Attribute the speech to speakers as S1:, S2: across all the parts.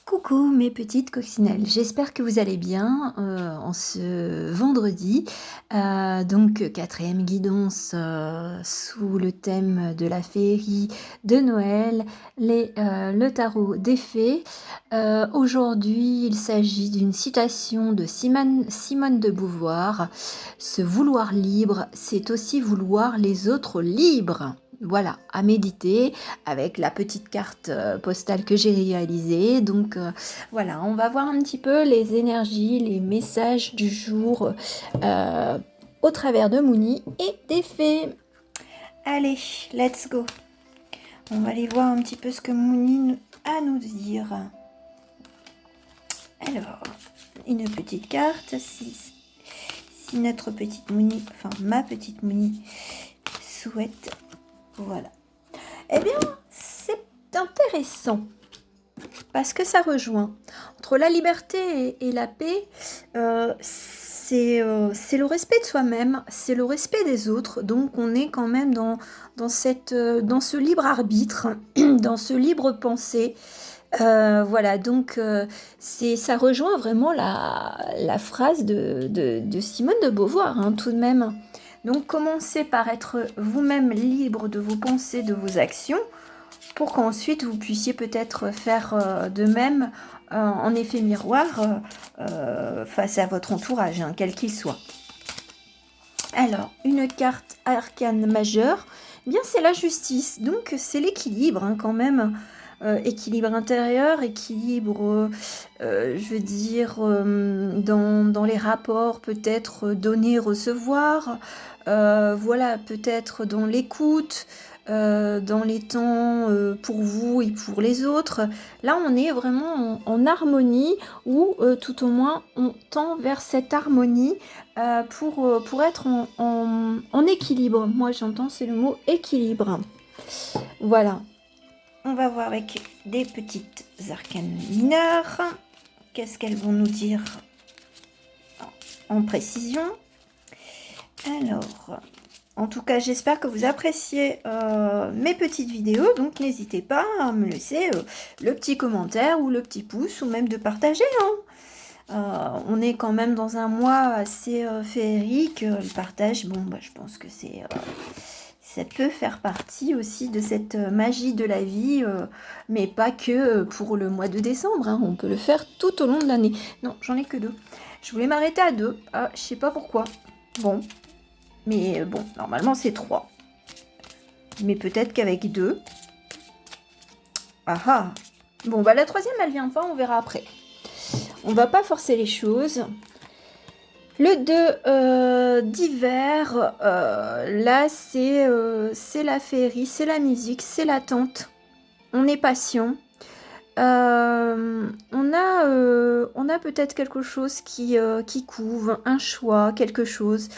S1: Coucou mes petites coccinelles, j'espère que vous allez bien en ce vendredi. Donc quatrième guidance sous le thème de la féerie de Noël, le tarot des fées. Aujourd'hui il s'agit d'une citation de Simone de Beauvoir. Se vouloir libre, c'est aussi vouloir les autres libres. Voilà, à méditer avec la petite carte postale que j'ai réalisée. Donc voilà, on va voir un petit peu les énergies, les messages du jour au travers de Mouni et des fées. Allez, let's go. On va aller voir un petit peu ce que Mouni a à nous dire. Alors, une petite carte. Si notre petite Mouni, enfin ma petite Mouni, souhaite... Voilà. Eh bien, c'est intéressant parce que ça rejoint entre la liberté et la paix. C'est le respect de soi-même, c'est le respect des autres. Donc on est quand même dans ce libre arbitre, dans ce libre pensée. Voilà, donc ça rejoint vraiment la phrase de Simone de Beauvoir, hein, tout de même. Donc commencez par être vous-même libre de vos pensées, de vos actions, pour qu'ensuite vous puissiez peut-être faire de même en effet miroir face à votre entourage, hein, quel qu'il soit. Alors, une carte arcane majeure, eh bien c'est la justice, donc c'est l'équilibre hein, quand même. Équilibre intérieur, équilibre, je veux dire, dans les rapports, peut-être donner, recevoir, voilà, peut-être dans l'écoute, dans les temps pour vous et pour les autres. Là, on est vraiment en harmonie, ou tout au moins, on tend vers cette harmonie pour être en équilibre. Moi, j'entends, c'est le mot équilibre. Voilà. On va voir avec des petites arcanes mineures. Qu'est-ce qu'elles vont nous dire en précision? Alors, en tout cas, j'espère que vous appréciez mes petites vidéos. Donc, n'hésitez pas à me laisser le petit commentaire ou le petit pouce, ou même de partager. On est quand même dans un mois assez féerique. Le partage, bon, bah, je pense que ça peut faire partie aussi de cette magie de la vie, mais pas que pour le mois de décembre, hein. On peut le faire tout au long de l'année. Non, j'en ai que 2. Je voulais m'arrêter à 2. Ah, je sais pas pourquoi. Bon, mais bon, normalement c'est 3. Mais peut-être qu'avec 2... Ah ah. Bon, bah la troisième, elle vient pas, on verra après. On va pas forcer les choses. Le 2 d'hiver, là c'est la féerie, c'est la musique, c'est l'attente. On est patient. On a peut-être quelque chose qui couve, un choix, quelque chose.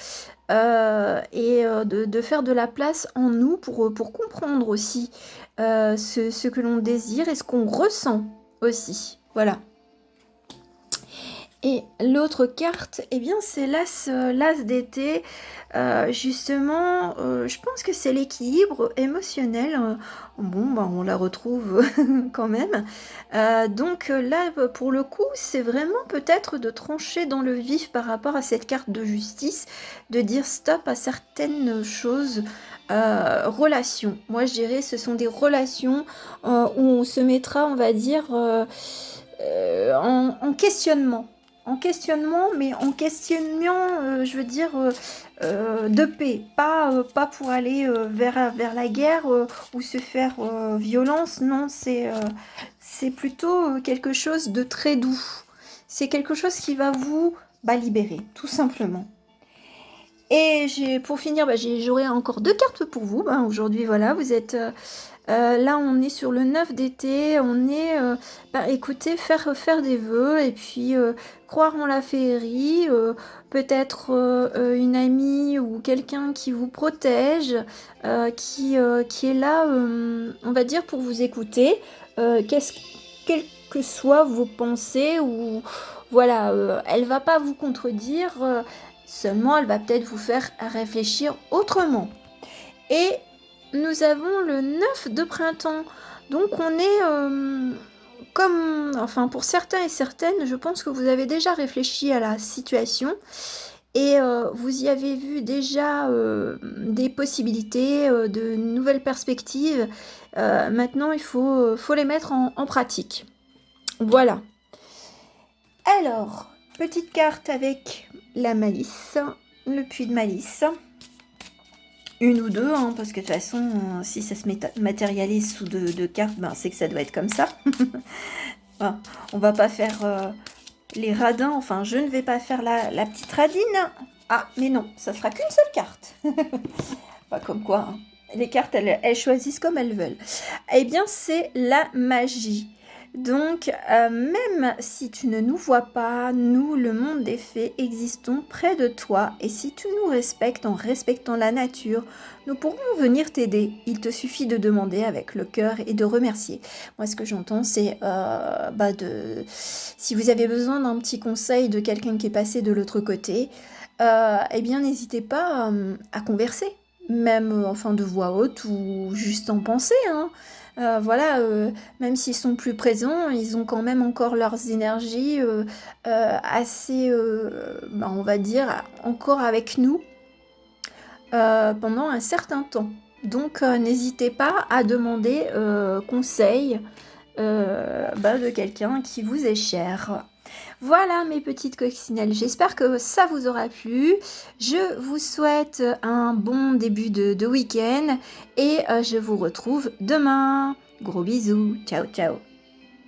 S1: Et de faire de la place en nous pour comprendre aussi ce que l'on désire et ce qu'on ressent aussi. Voilà. Et l'autre carte, eh bien c'est l'As d'été. Justement, je pense que c'est l'équilibre émotionnel. Bon, bah, on la retrouve quand même. Donc là, pour le coup, c'est vraiment peut-être de trancher dans le vif par rapport à cette carte de justice, de dire stop à certaines choses. Relations. Moi, je dirais ce sont des relations où on se mettra, on va dire, en questionnement. En questionnement, mais en questionnement, je veux dire, de paix, pas pour aller vers la guerre ou se faire violence, non, c'est plutôt quelque chose de très doux. C'est quelque chose qui va vous libérer, tout simplement. Et pour finir, j'aurai encore 2 cartes pour vous. Aujourd'hui, voilà, vous êtes... là, on est sur le 9 d'été, on est, écoutez, faire des vœux, et puis croire en la féerie, peut-être une amie ou quelqu'un qui vous protège, qui est là, on va dire, pour vous écouter, quelles que soient vos pensées, ou voilà, elle va pas vous contredire, seulement elle va peut-être vous faire réfléchir autrement. Et nous avons le 9 de printemps, donc on est enfin pour certains et certaines, je pense que vous avez déjà réfléchi à la situation et vous y avez vu déjà des possibilités, de nouvelles perspectives. Maintenant, faut les mettre en pratique. Voilà. Alors, petite carte avec la malice, le puits de malice. Une ou deux, hein, parce que de toute façon, si ça se matérialise sous deux cartes, ben, c'est que ça doit être comme ça. Enfin, on va pas faire les radins, enfin, je ne vais pas faire la petite radine. Ah, mais non, ça fera qu'une seule carte. Pas comme quoi, hein. Les cartes, elles choisissent comme elles veulent. Eh bien, c'est la magie. Donc, même si tu ne nous vois pas, nous, le monde des fées, existons près de toi. Et si tu nous respectes en respectant la nature, nous pourrons venir t'aider. Il te suffit de demander avec le cœur et de remercier. Moi, ce que j'entends, c'est si vous avez besoin d'un petit conseil de quelqu'un qui est passé de l'autre côté, eh bien, n'hésitez pas à converser. Même enfin de voix haute ou juste en pensée, hein. Voilà, même s'ils sont plus présents, ils ont quand même encore leurs énergies assez, on va dire, encore avec nous pendant un certain temps. Donc n'hésitez pas à demander conseil de quelqu'un qui vous est cher. Voilà mes petites coccinelles, j'espère que ça vous aura plu. Je vous souhaite un bon début de week-end et je vous retrouve demain. Gros bisous, ciao ciao.